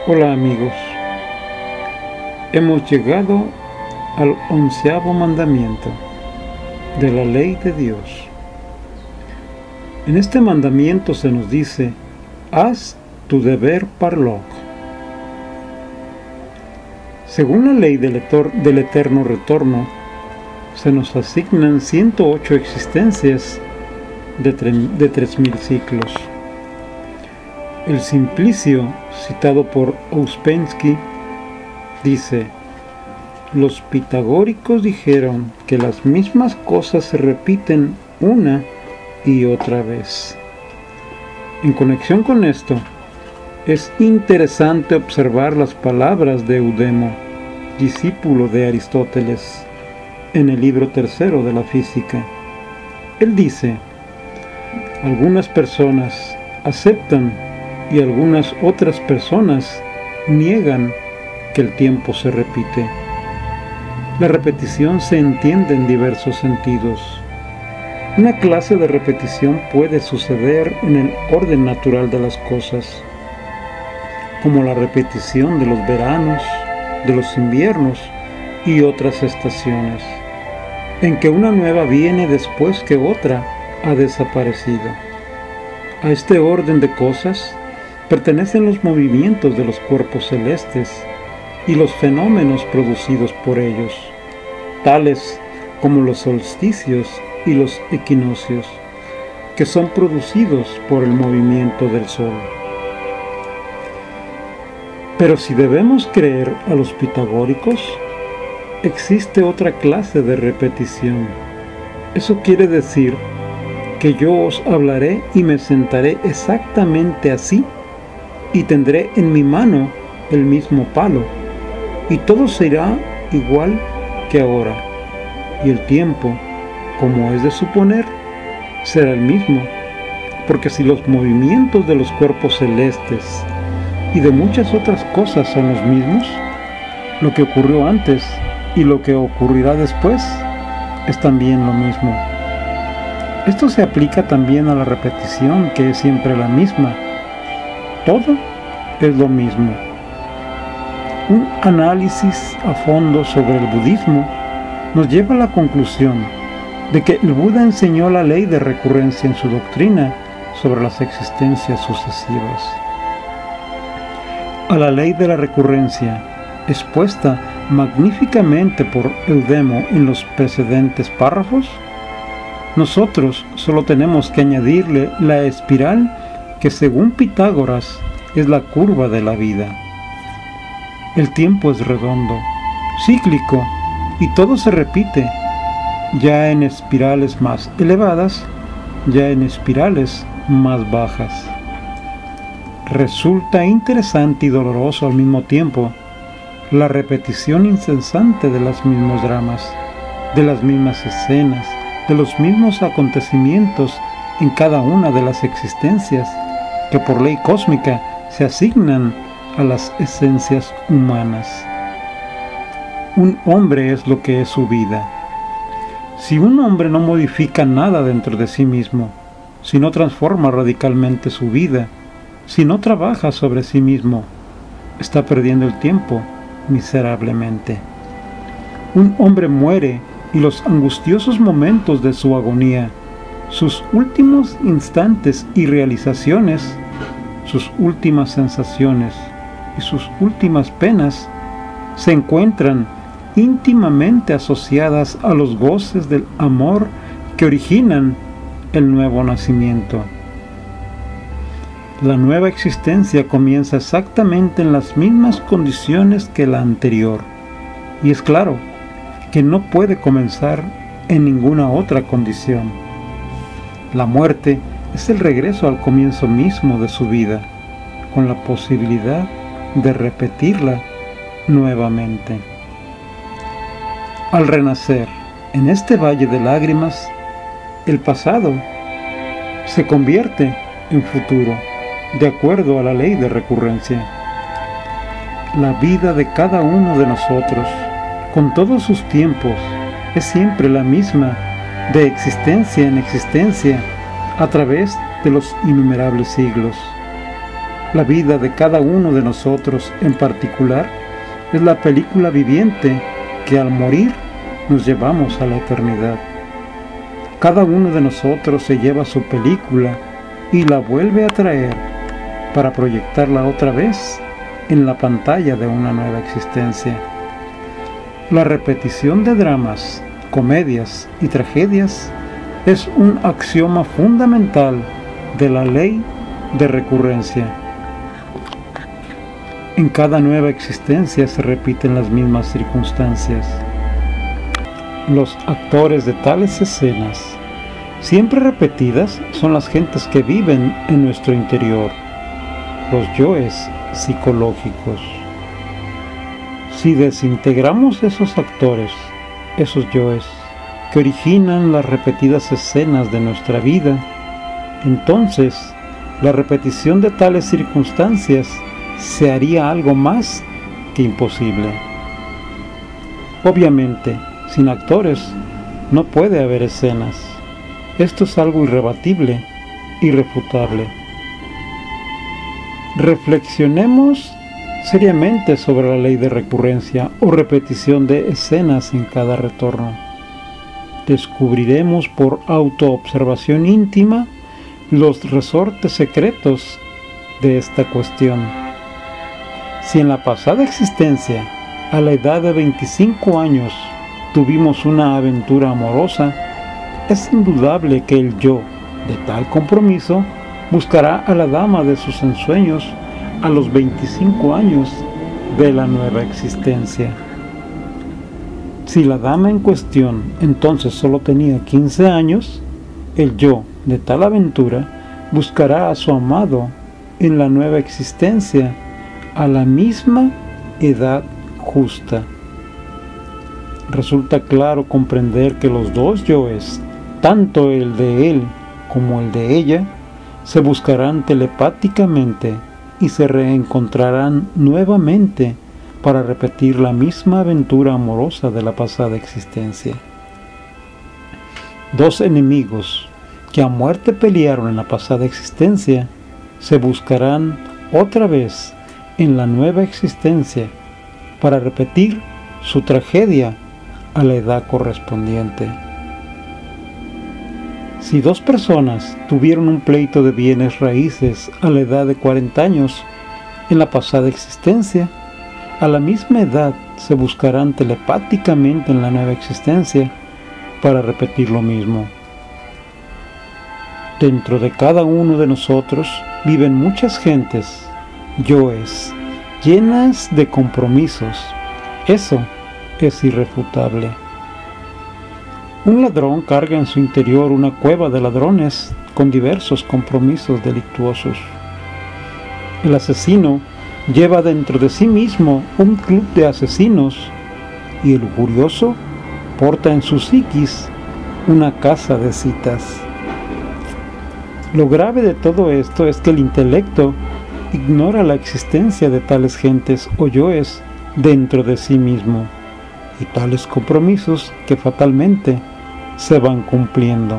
Hola amigos, hemos llegado al 11º mandamiento de la ley de Dios. En este mandamiento se nos dice: haz tu deber parlok. Según la ley del eterno retorno, se nos asignan 108 existencias de 3000 ciclos. El Simplicio, citado por Ouspensky, dice: los pitagóricos dijeron que las mismas cosas se repiten una y otra vez. En conexión con esto, es interesante observar las palabras de Eudemo, discípulo de Aristóteles, en el libro tercero de la física. Él dice: algunas personas aceptan y algunas otras personas niegan que el tiempo se repite. La repetición se entiende en diversos sentidos. Una clase de repetición puede suceder en el orden natural de las cosas, como la repetición de los veranos, de los inviernos y otras estaciones, en que una nueva viene después que otra ha desaparecido. A este orden de cosas pertenecen los movimientos de los cuerpos celestes y los fenómenos producidos por ellos, tales como los solsticios y los equinoccios, que son producidos por el movimiento del Sol. Pero si debemos creer a los pitagóricos, existe otra clase de repetición. Eso quiere decir que yo os hablaré y me sentaré exactamente así, y tendré en mi mano el mismo palo, y todo será igual que ahora, y el tiempo, como es de suponer, será el mismo, porque si los movimientos de los cuerpos celestes y de muchas otras cosas son los mismos, lo que ocurrió antes y lo que ocurrirá después es también lo mismo. Esto se aplica también a la repetición, que es siempre la misma. Todo es lo mismo. Un análisis a fondo sobre el budismo nos lleva a la conclusión de que el Buda enseñó la ley de recurrencia en su doctrina sobre las existencias sucesivas. A la ley de la recurrencia, expuesta magníficamente por Eudemo en los precedentes párrafos, nosotros solo tenemos que añadirle la espiral que, según Pitágoras, es la curva de la vida. El tiempo es redondo, cíclico, y todo se repite, ya en espirales más elevadas, ya en espirales más bajas. Resulta interesante y doloroso al mismo tiempo la repetición incesante de los mismos dramas, de las mismas escenas, de los mismos acontecimientos en cada una de las existencias que por ley cósmica se asignan a las esencias humanas. Un hombre es lo que es su vida. Si un hombre no modifica nada dentro de sí mismo, si no transforma radicalmente su vida, si no trabaja sobre sí mismo, está perdiendo el tiempo miserablemente. Un hombre muere y los angustiosos momentos de su agonía, sus últimos instantes y realizaciones, sus últimas sensaciones y sus últimas penas se encuentran íntimamente asociadas a los goces del amor que originan el nuevo nacimiento. La nueva existencia comienza exactamente en las mismas condiciones que la anterior, y es claro que no puede comenzar en ninguna otra condición. La muerte es el regreso al comienzo mismo de su vida, con la posibilidad de repetirla nuevamente. Al renacer en este valle de lágrimas, el pasado se convierte en futuro, de acuerdo a la ley de recurrencia. La vida de cada uno de nosotros, con todos sus tiempos, es siempre la misma, de existencia en existencia, a través de los innumerables siglos. La vida de cada uno de nosotros en particular es la película viviente que al morir nos llevamos a la eternidad. Cada uno de nosotros se lleva su película y la vuelve a traer para proyectarla otra vez en la pantalla de una nueva existencia. La repetición de dramas, comedias y tragedias es un axioma fundamental de la ley de recurrencia. En cada nueva existencia se repiten las mismas circunstancias. Los actores de tales escenas, siempre repetidas, son las gentes que viven en nuestro interior, los yoes psicológicos. Si desintegramos esos actores, esos yoes, que originan las repetidas escenas de nuestra vida, entonces la repetición de tales circunstancias se haría algo más que imposible. Obviamente, sin actores no puede haber escenas. Esto es algo irrebatible, irrefutable. Reflexionemos seriamente sobre la ley de recurrencia o repetición de escenas en cada retorno. Descubriremos por autoobservación íntima los resortes secretos de esta cuestión. Si en la pasada existencia, a la edad de 25 años, tuvimos una aventura amorosa, es indudable que el yo de tal compromiso buscará a la dama de sus ensueños a los 25 años de la nueva existencia. Si la dama en cuestión entonces solo tenía 15 años, el yo de tal aventura buscará a su amado en la nueva existencia a la misma edad justa. Resulta claro comprender que los dos yoes, tanto el de él como el de ella, se buscarán telepáticamente y se reencontrarán nuevamente para repetir la misma aventura amorosa de la pasada existencia. Dos enemigos que a muerte pelearon en la pasada existencia se buscarán otra vez en la nueva existencia para repetir su tragedia a la edad correspondiente. Si dos personas tuvieron un pleito de bienes raíces a la edad de 40 años en la pasada existencia, a la misma edad se buscarán telepáticamente en la nueva existencia para repetir lo mismo. Dentro de cada uno de nosotros viven muchas gentes, yoes, llenas de compromisos. Eso es irrefutable. Un ladrón carga en su interior una cueva de ladrones con diversos compromisos delictuosos. El asesino lleva dentro de sí mismo un club de asesinos y el lujurioso porta en su psiquis una casa de citas. Lo grave de todo esto es que el intelecto ignora la existencia de tales gentes o yoes dentro de sí mismo y tales compromisos que fatalmente se van cumpliendo.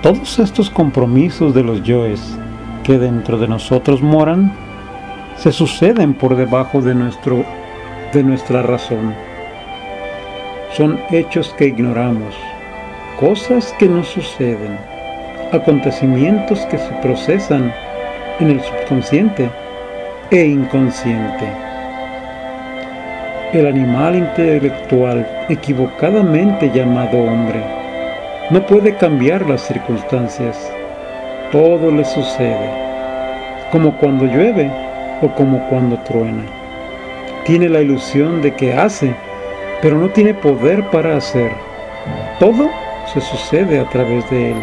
Todos estos compromisos de los yoes que dentro de nosotros moran se suceden por debajo de nuestra razón. Son hechos que ignoramos, cosas que nos suceden, acontecimientos que se procesan en el subconsciente e inconsciente. El animal intelectual equivocadamente llamado hombre no puede cambiar las circunstancias. Todo le sucede, como cuando llueve o como cuando truena. Tiene la ilusión de que hace, pero no tiene poder para hacer. Todo se sucede a través de él.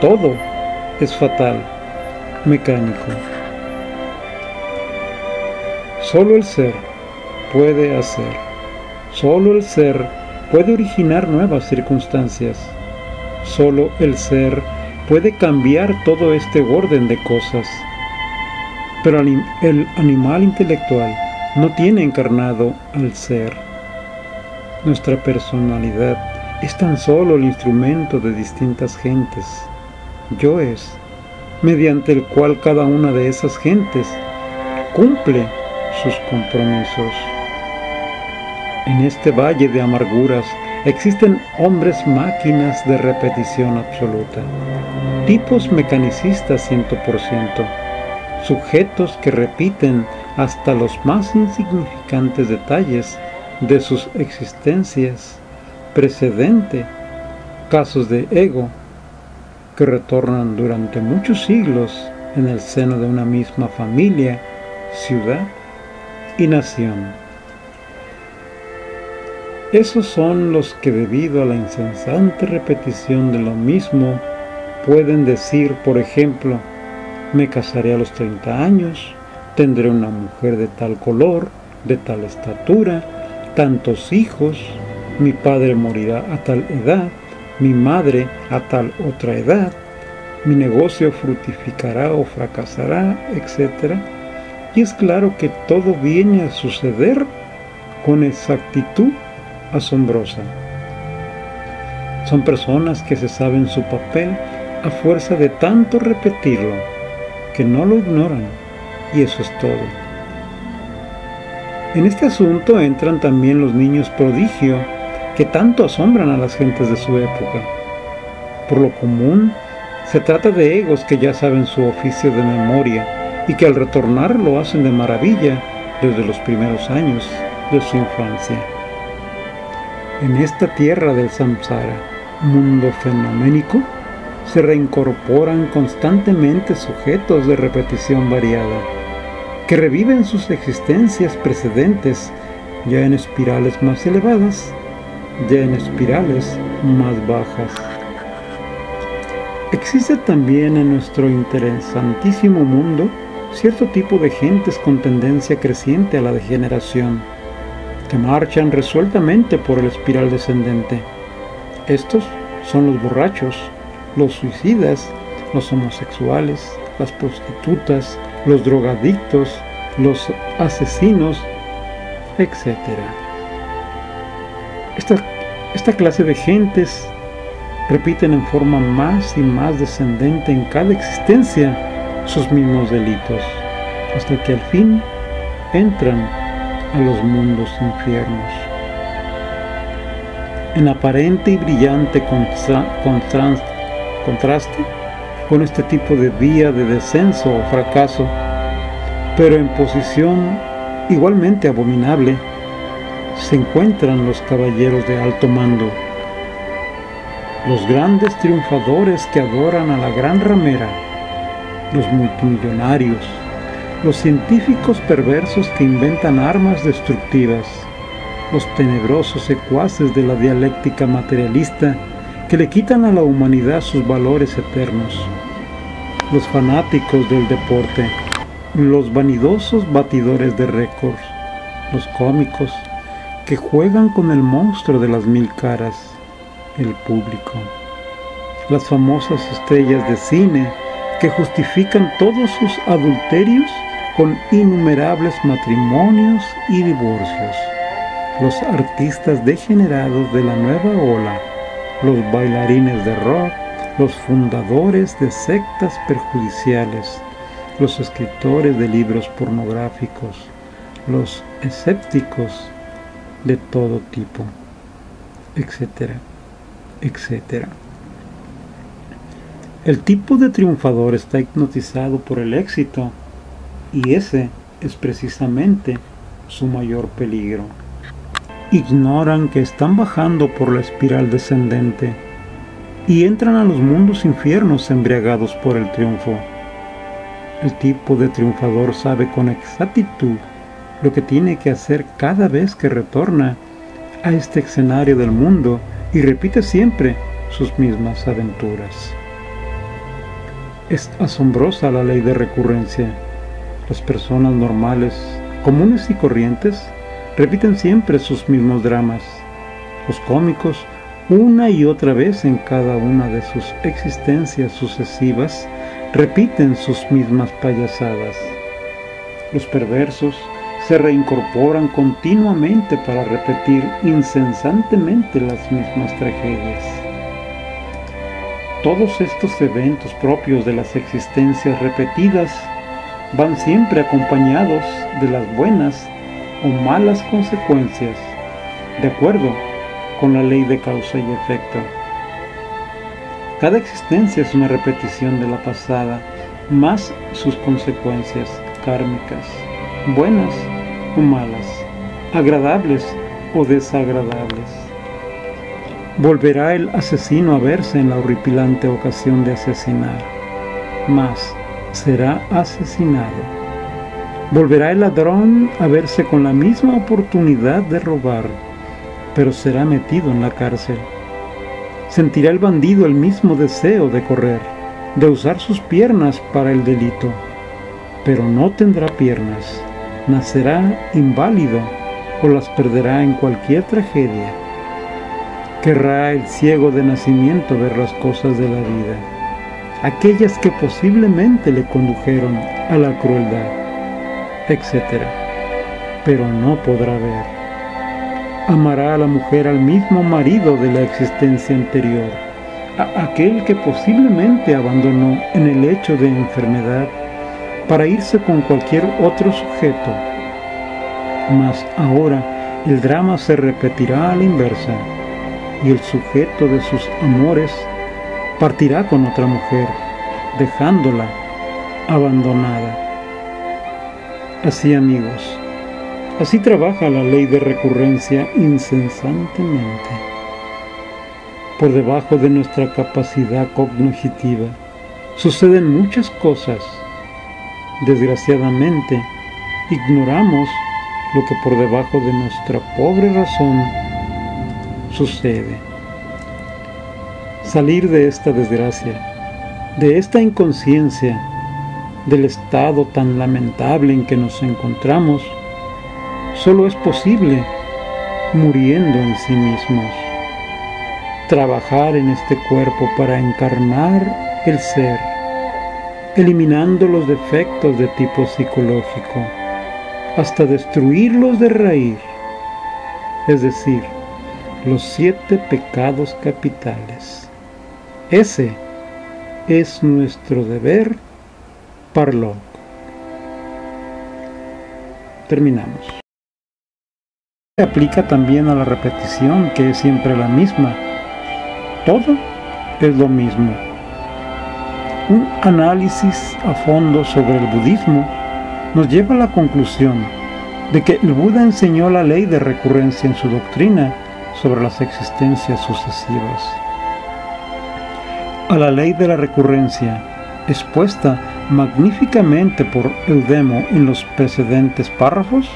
Todo es fatal, mecánico. Solo el ser puede hacer. Solo el ser puede originar nuevas circunstancias. Solo el ser puede cambiar todo este orden de cosas. Pero el animal intelectual no tiene encarnado al ser. Nuestra personalidad es tan solo el instrumento de distintas gentes, yoes, mediante el cual cada una de esas gentes cumple sus compromisos. En este valle de amarguras existen hombres máquinas de repetición absoluta, tipos mecanicistas 100%, sujetos que repiten hasta los más insignificantes detalles de sus existencias precedente, casos de ego que retornan durante muchos siglos en el seno de una misma familia, ciudad y nación. Esos son los que, debido a la incesante repetición de lo mismo, pueden decir, por ejemplo, me casaré a los 30 años, tendré una mujer de tal color, de tal estatura, tantos hijos, mi padre morirá a tal edad, mi madre a tal otra edad, mi negocio fructificará o fracasará, etc. Y es claro que todo viene a suceder con exactitud asombrosa. Son personas que se saben su papel a fuerza de tanto repetirlo, que no lo ignoran, y eso es todo. En este asunto entran también los niños prodigio, que tanto asombran a las gentes de su época. Por lo común, se trata de egos que ya saben su oficio de memoria y que al retornar lo hacen de maravilla desde los primeros años de su infancia. En esta tierra del samsara, mundo fenoménico, se reincorporan constantemente sujetos de repetición variada, que reviven sus existencias precedentes ya en espirales más elevadas, ya en espirales más bajas. Existe también en nuestro interesantísimo mundo cierto tipo de gentes con tendencia creciente a la degeneración, que marchan resueltamente por el espiral descendente. Estos son los borrachos, los suicidas, los homosexuales, las prostitutas, los drogadictos, los asesinos, etc. Esta clase de gentes repiten en forma más y más descendente en cada existencia sus mismos delitos, hasta que al fin entran a los mundos infiernos. En aparente y brillante contraste con este tipo de vía de descenso o fracaso, pero en posición igualmente abominable, se encuentran los caballeros de alto mando, los grandes triunfadores que adoran a la gran ramera, los multimillonarios, los científicos perversos que inventan armas destructivas, los tenebrosos secuaces de la dialéctica materialista que le quitan a la humanidad sus valores eternos, los fanáticos del deporte, los vanidosos batidores de récords, los cómicos que juegan con el monstruo de las 1000 caras, el público, las famosas estrellas de cine que justifican todos sus adulterios con innumerables matrimonios y divorcios, los artistas degenerados de la nueva ola, los bailarines de rock, los fundadores de sectas perjudiciales, los escritores de libros pornográficos, los escépticos de todo tipo, etcétera, etcétera. El tipo de triunfador está hipnotizado por el éxito, y ese es precisamente su mayor peligro. Ignoran que están bajando por la espiral descendente y entran a los mundos infiernos embriagados por el triunfo. El tipo de triunfador sabe con exactitud lo que tiene que hacer cada vez que retorna a este escenario del mundo y repite siempre sus mismas aventuras. Es asombrosa la ley de recurrencia. Las personas normales, comunes y corrientes, repiten siempre sus mismos dramas. Los cómicos, una y otra vez en cada una de sus existencias sucesivas, repiten sus mismas payasadas. Los perversos se reincorporan continuamente para repetir incesantemente las mismas tragedias. Todos estos eventos propios de las existencias repetidas van siempre acompañados de las buenas o malas consecuencias, de acuerdo con la ley de causa y efecto. Cada existencia es una repetición de la pasada, más sus consecuencias kármicas, buenas o malas, agradables o desagradables. Volverá el asesino a verse en la horripilante ocasión de asesinar, mas será asesinado. Volverá el ladrón a verse con la misma oportunidad de robar, pero será metido en la cárcel. Sentirá el bandido el mismo deseo de correr, de usar sus piernas para el delito, pero no tendrá piernas, nacerá inválido o las perderá en cualquier tragedia. Querrá el ciego de nacimiento ver las cosas de la vida, aquellas que posiblemente le condujeron a la crueldad, etc. Pero no podrá ver. Amará a la mujer al mismo marido de la existencia anterior, a aquel que posiblemente abandonó en el lecho de enfermedad para irse con cualquier otro sujeto. Mas ahora el drama se repetirá a la inversa, y el sujeto de sus amores partirá con otra mujer, dejándola abandonada. Así, amigos, así trabaja la ley de recurrencia incesantemente. Por debajo de nuestra capacidad cognitiva suceden muchas cosas. Desgraciadamente, ignoramos lo que por debajo de nuestra pobre razón sucede. Salir de esta desgracia, de esta inconsciencia, del estado tan lamentable en que nos encontramos, solo es posible muriendo en sí mismos. Trabajar en este cuerpo para encarnar el ser, eliminando los defectos de tipo psicológico, hasta destruirlos de raíz, es decir, los 7 pecados capitales. Ese es nuestro deber parlok. Terminamos. Se aplica también a la repetición, que es siempre la misma. Todo es lo mismo. Un análisis a fondo sobre el budismo nos lleva a la conclusión de que el Buda enseñó la ley de recurrencia en su doctrina sobre las existencias sucesivas. A la ley de la recurrencia, expuesta magníficamente por Eudemo en los precedentes párrafos,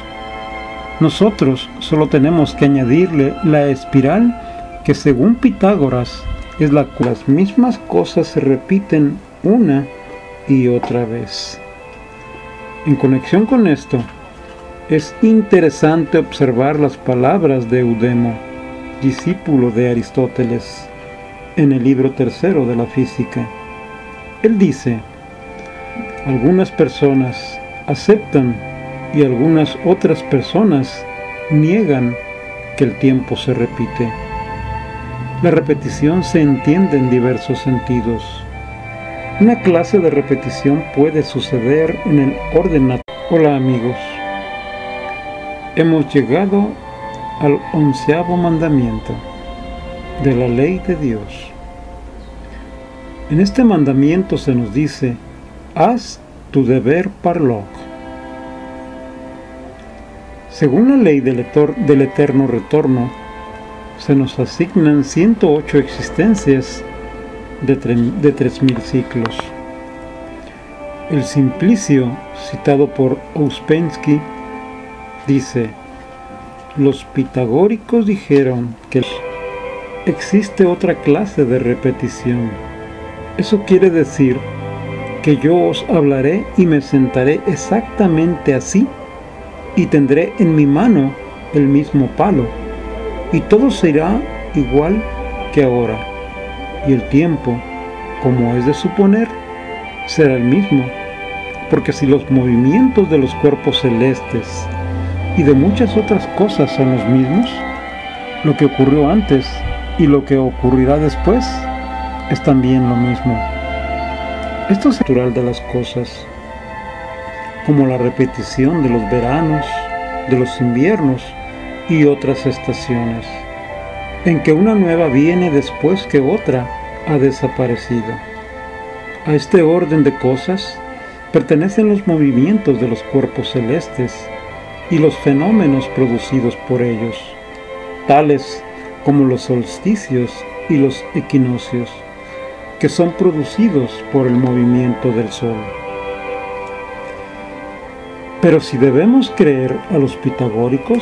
nosotros solo tenemos que añadirle la espiral que, según Pitágoras, es la que las mismas cosas se repiten una y otra vez. En conexión con esto, es interesante observar las palabras de Eudemo, discípulo de Aristóteles, en el libro 3 de la Física. Él dice: algunas personas aceptan y algunas otras personas niegan que el tiempo se repite. La repetición se entiende en diversos sentidos. Una clase de repetición puede suceder en el orden natural. Hola amigos, hemos llegado al 11º mandamiento de la ley de Dios. En este mandamiento se nos dice: haz tu deber parlok. Según la ley del eterno retorno, se nos asignan 108 existencias de 3000 ciclos. El Simplicio, citado por Ouspensky, dice: los pitagóricos dijeron que existe otra clase de repetición. Eso quiere decir que yo os hablaré y me sentaré exactamente así, y tendré en mi mano el mismo palo, y todo será igual que ahora, y el tiempo, como es de suponer, será el mismo, porque si los movimientos de los cuerpos celestes y de muchas otras cosas son los mismos, lo que ocurrió antes y lo que ocurrirá después es también lo mismo. Esto es natural de las cosas, como la repetición de los veranos, de los inviernos y otras estaciones, en que una nueva viene después que otra ha desaparecido. A este orden de cosas pertenecen los movimientos de los cuerpos celestes y los fenómenos producidos por ellos, tales como los solsticios y los equinoccios, que son producidos por el movimiento del Sol. Pero si debemos creer a los pitagóricos,